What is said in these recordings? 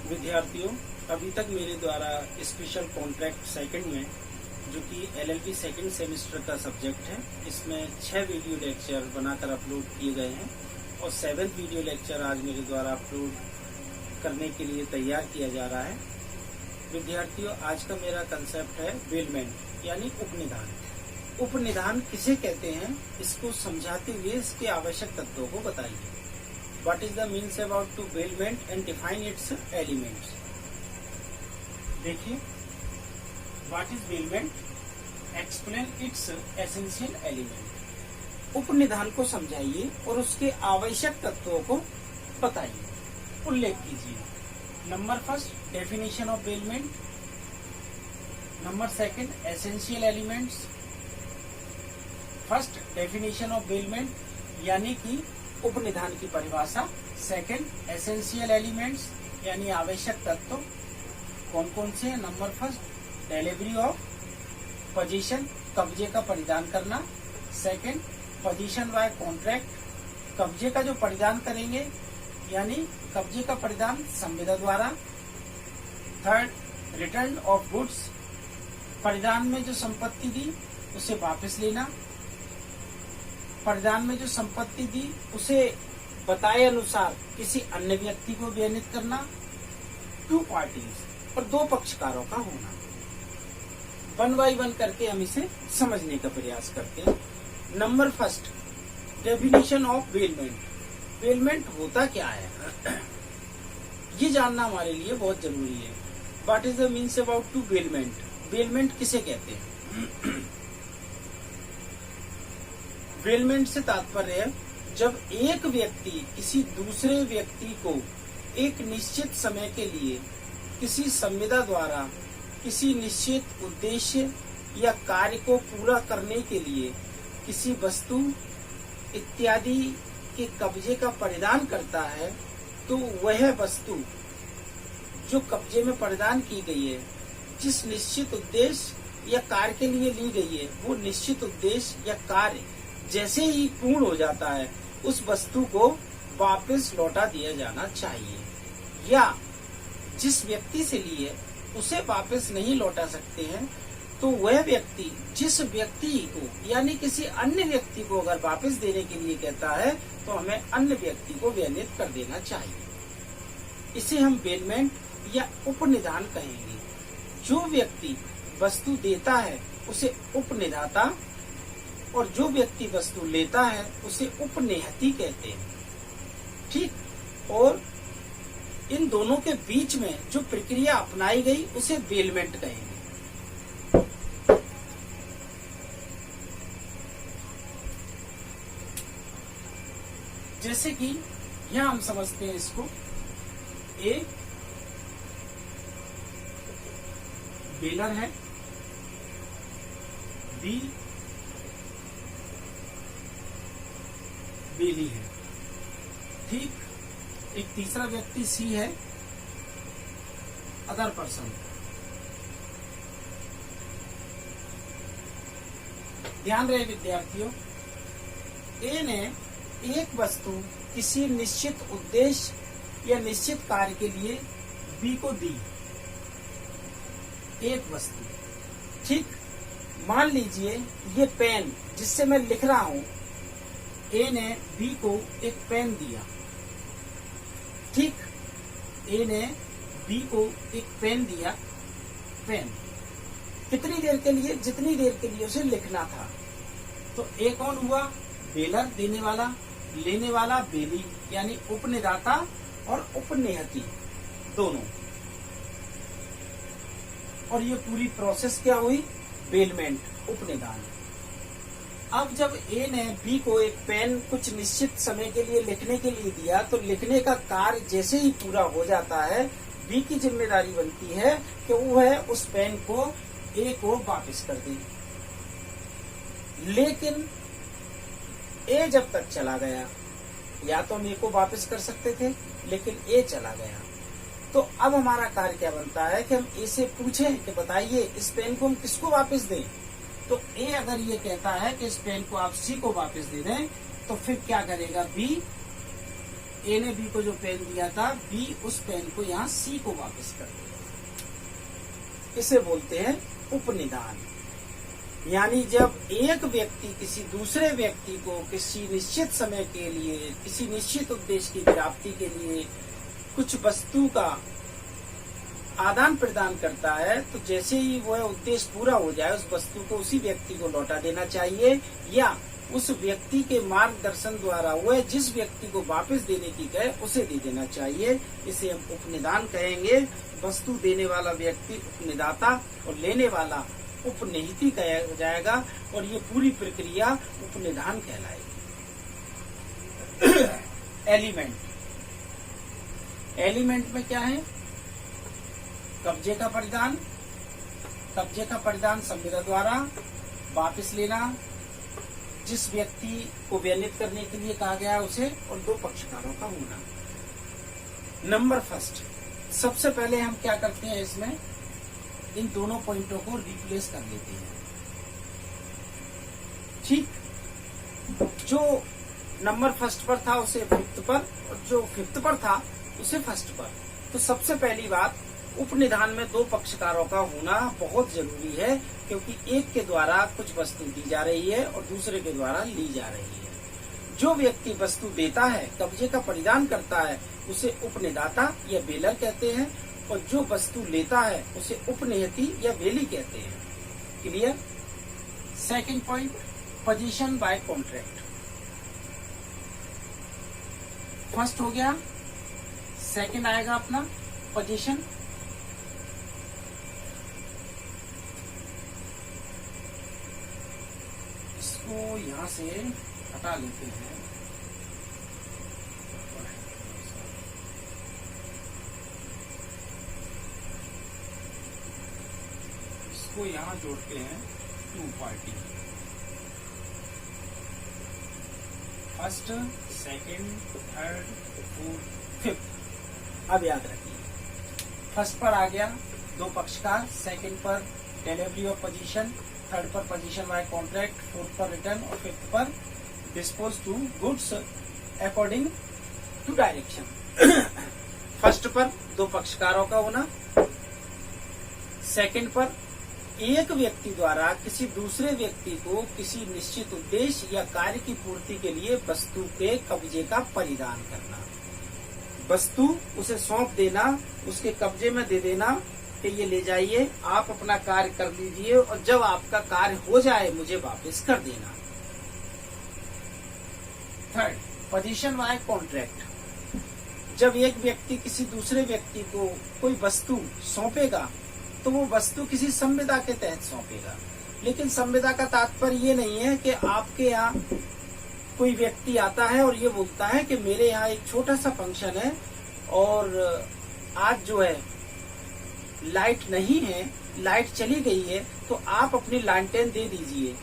विद्यार्थियों, अभी तक मेरे द्वारा स्पेशल कॉन्ट्रैक्ट सेकंड में जो कि एलएलबी सेकंड सेमेस्टर का सब्जेक्ट है, इसमें 6 वीडियो लेक्चर बनाकर अपलोड किए गए हैं और 7th वीडियो लेक्चर आज मेरे द्वारा अपलोड करने के लिए तैयार किया जा रहा है। विद्यार्थियों, आज का मेरा कंसेप्ट है बेलमेंट यानी उपनिधान। उपनिधान किसे कहते हैं, इसको समझाते हुए इसके आवश्यक तत्वों को बताइए। What is the means about to bailment and define its elements? देखिए, What is bailment? Explain its essential element. उपनिधान को समझाइए और उसके आवश्यक तत्वों को बताइए, उल्लेख कीजिए। Number first, definition of bailment. Number second, essential elements. First, definition of bailment यानी कि उपनिधान की परिभाषा। सेकंड, एसेंशियल एलिमेंट्स यानी आवश्यक तत्व कौन कौन से। Number first, delivery of position, कब्जे का परिधान करना। सेकंड, पोजीशन बाय कॉन्ट्रैक्ट, कब्जे का जो परिधान करेंगे यानी कब्जे का परिधान संविदा द्वारा। थर्ड, रिटर्न ऑफ गुड्स, परिधान में जो संपत्ति दी उसे वापस लेना। परिधान में जो संपत्ति दी उसे बताए अनुसार किसी अन्य व्यक्ति को व्यनित करना। 2 पार्टीज और 2 पक्षकारों का होना। 1 बाय 1 करके हम इसे समझने का प्रयास करते हैं। Number first, definition of bailment. Bailment होता क्या है ये जानना हमारे लिए बहुत जरूरी है। What is the means about to bailment. Bailment किसे कहते हैं? बेलमेंट से तात्पर्य है जब एक व्यक्ति किसी दूसरे व्यक्ति को एक निश्चित समय के लिए किसी संविदा द्वारा किसी निश्चित उद्देश्य या कार्य को पूरा करने के लिए किसी वस्तु इत्यादि के कब्जे का परिधान करता है, तो वह वस्तु जो कब्जे में परिधान की गई है जिस निश्चित उद्देश्य या कार्य के लिए ली गई है, वो निश्चित उद्देश्य या कार्य जैसे ही पूर्ण हो जाता है उस वस्तु को वापस लौटा दिया जाना चाहिए, या जिस व्यक्ति से ली है उसे वापस नहीं लौटा सकते हैं तो वह व्यक्ति जिस व्यक्ति को यानी किसी अन्य व्यक्ति को अगर वापस देने के लिए कहता है तो हमें अन्य व्यक्ति को व्यनित कर देना चाहिए। इसे हम बेलमेंट या उपनिधान कहेंगे। जो व्यक्ति वस्तु देता है उसे उपनिधाता और जो व्यक्ति वस्तु लेता है उसे उपनेहती कहते हैं। ठीक, और इन दोनों के बीच में जो प्रक्रिया अपनाई गई उसे बेलमेंट कहेंगे। जैसे कि यहां हम समझते हैं इसको, ए बेलर है, बी बेली है। ठीक, एक तीसरा व्यक्ति सी है, अदर पर्सन। ध्यान रहे विद्यार्थियों, ए ने एक वस्तु किसी निश्चित उद्देश्य या निश्चित कार्य के लिए बी को दी, एक वस्तु। ठीक, मान लीजिए ये पेन जिससे मैं लिख रहा हूं, ए ने बी को एक पेन दिया। ठीक, ए ने बी को एक पेन दिया। पेन कितनी देर के लिए? जितनी देर के लिए उसे लिखना था। तो ए कौन हुआ? बेलर, देने वाला, लेने वाला बेली, यानी उपनिधाता और उपनेहती दोनों। और ये पूरी प्रोसेस क्या हुई? बेलमेंट, उपनिधान। अब जब ए ने बी को एक पेन कुछ निश्चित समय के लिए लिखने के लिए दिया, तो लिखने का कार्य जैसे ही पूरा हो जाता है, बी की जिम्मेदारी बनती है कि वह उस पेन को ए को वापस कर दे। लेकिन ए जब तक चला गया, या तो हम ए को वापस कर सकते थे, लेकिन ए चला गया, तो अब हमारा कार्य क्या बनता है कि हम ए से पूछें कि बताइए इस पेन को हम किसको वापस दें। तो ए अगर ये कहता है कि इस पेन को आप सी को वापस दे दें, तो फिर क्या करेगा बी? ए ने बी को जो पेन दिया था, बी उस पेन को यहाँ सी को वापस कर देगा। इसे बोलते हैं उपनिदान। यानी जब एक व्यक्ति किसी दूसरे व्यक्ति को किसी निश्चित समय के लिए, किसी निश्चित उद्देश्य की प्राप्ति के लिए कुछ वस्तु का आदान प्रदान करता है, तो जैसे ही वह उद्देश्य पूरा हो जाए उस वस्तु को उसी व्यक्ति को लौटा देना चाहिए, या उस व्यक्ति के मार्गदर्शन द्वारा वह जिस व्यक्ति को वापस देने की कहे उसे दे देना चाहिए। इसे हम उपनिदान कहेंगे। वस्तु देने वाला व्यक्ति उपनिदाता और लेने वाला उपनिहिती कहा जाएगा, और ये पूरी प्रक्रिया उपनिदान कहलाएगी। एलिमेंट, एलिमेंट में क्या है? कब्जे का परिधान, कब्जे का परिधान संविदा द्वारा वापस लेना, जिस व्यक्ति को व्यनित करने के लिए कहा गया है उसे, और दो पक्षकारों का होना। नंबर फर्स्ट, सबसे पहले हम क्या करते हैं, इसमें इन दोनों पॉइंटों को रिप्लेस कर लेते हैं। ठीक, जो नंबर फर्स्ट पर था उसे फिफ्थ पर, और जो फिफ्थ पर था उसे फर्स्ट पर। तो सबसे पहली बात, उपनिधान में दो पक्षकारों का होना बहुत जरूरी है, क्योंकि एक के द्वारा कुछ वस्तु दी जा रही है और दूसरे के द्वारा ली जा रही है। जो व्यक्ति वस्तु देता है, कब्जे का परिधान करता है, उसे उपनिदाता या बेलर कहते हैं, और जो वस्तु लेता है उसे उपनियति या वेली कहते हैं। Clear? Second point, position by contract. First हो गया, सेकंड आएगा अपना पोजीशन। इसको यहां से हटा लेते हैं। इसको यहां जोड़ते हैं two party, first, second, third, fourth, fifth. अब याद रखिए, फर्स्ट पर आ गया दो पक्षकार, सेकंड पर डिलीवरी ऑफ पोजीशन, थर्ड पर पोजीशन बाय कॉन्ट्रैक्ट, फोर्थ पर रिटर्न, और फिफ्थ पर dispose to goods according to direction. First पर दो पक्षकारों का होना, सेकंड पर एक व्यक्ति द्वारा किसी दूसरे व्यक्ति को किसी निश्चित उद्देश्य या कार्य की पूर्ति के लिए वस्तु के कब्जे का परिधान करना। वस्तु उसे सौंप देना, उसके कब्जे में दे देना कि ये ले जाइए, आप अपना कार्य कर लीजिए, और जब आपका कार्य हो जाए मुझे वापस कर देना। Third, position by contract. जब एक व्यक्ति किसी दूसरे व्यक्ति को कोई वस्तु सौंपेगा तो वो वस्तु किसी संविदा के तहत सौंपेगा, लेकिन संविदा का तात्पर्य ये नहीं है कि आपके यहाँ कोई व्यक्ति आता है और ये बोलता है कि मेरे यहाँ एक छोटा सा फंक्शन है और आज जो है लाइट नहीं है, लाइट चली गई है, तो आप अपनी लालटेन दे दीजिए।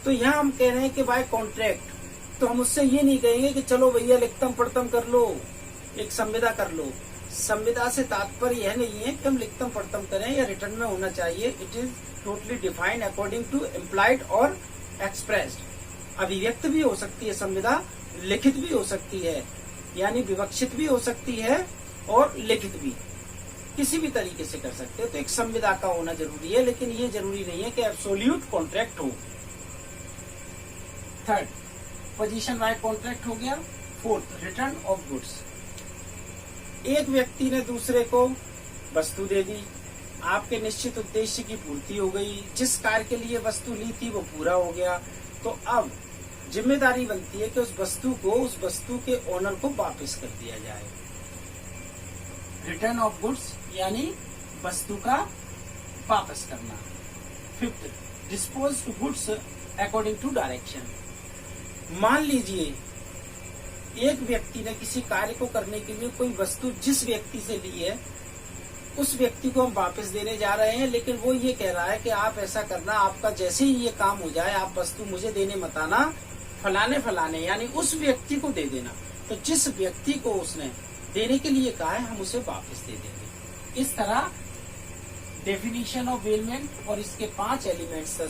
तो यहाँ हम कह रहे हैं कि बाय कॉन्ट्रैक्ट, तो हम उससे ये नहीं कहेंगे कि चलो भैया लिखतम पढ़तम कर लो, एक संविदा कर लो। संविदा से तात्पर्य यह नहीं है कि हम लिखतम पढ़तम करें या रिटर्न में होना चाहिए। It is totally defined according to implied और एक्सप्रेस्ड। अभिव्यक्त भी हो सकती है संविदा, लिखित भी हो सकती है, यानी विवक्षित भी हो सकती है और लिखित भी, किसी भी तरीके से कर सकते हो। तो एक संविदा का होना जरूरी है, लेकिन ये जरूरी नहीं है कि एब्सोल्यूट कॉन्ट्रैक्ट हो। थर्ड, पोजीशन बाय कॉन्ट्रैक्ट हो गया। Fourth, return of goods. एक व्यक्ति ने दूसरे को वस्तु दे दी, आपके निश्चित उद्देश्य की पूर्ति हो गई, जिस कार्य के लिए वस्तु ली थी वो पूरा हो गया। तो अब जिम्मेदारी बनती है कि उस वस्तु को उस वस्तु के ओनर को वापस कर दिया जाए। रिटर्न ऑफ गुड्स यानी वस्तु का वापस करना। Fifth, dispose to goods according to direction. मान लीजिए एक व्यक्ति ने किसी कार्य को करने के लिए कोई वस्तु जिस व्यक्ति से ली है उस व्यक्ति को हम वापस देने जा रहे हैं, लेकिन वो ये कह रहा है कि आप ऐसा करना, आपका जैसे ही ये काम हो जाए आप वस्तु मुझे देने मत आना, फलाने फलाने यानी उस व्यक्ति को दे देना। तो जिस व्यक्ति को उसने देने के लिए कहा है हम उसे वापस दे देंगे। इस तरह डेफिनेशन ऑफ बेलमेंट और इसके 5 एलिमेंट्स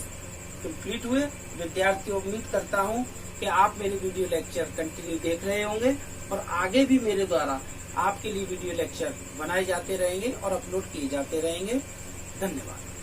कंप्लीट हुए। विद्यार्थियों, उम्मीद करता हूं कि आप मेरे वीडियो लेक्चर कंटिन्यू देख रहे होंगे और आगे भी मेरे द्वारा आपके लिए वीडियो लेक्चर बनाए जाते रहेंगे और अपलोड किए जाते रहेंगे। धन्यवाद।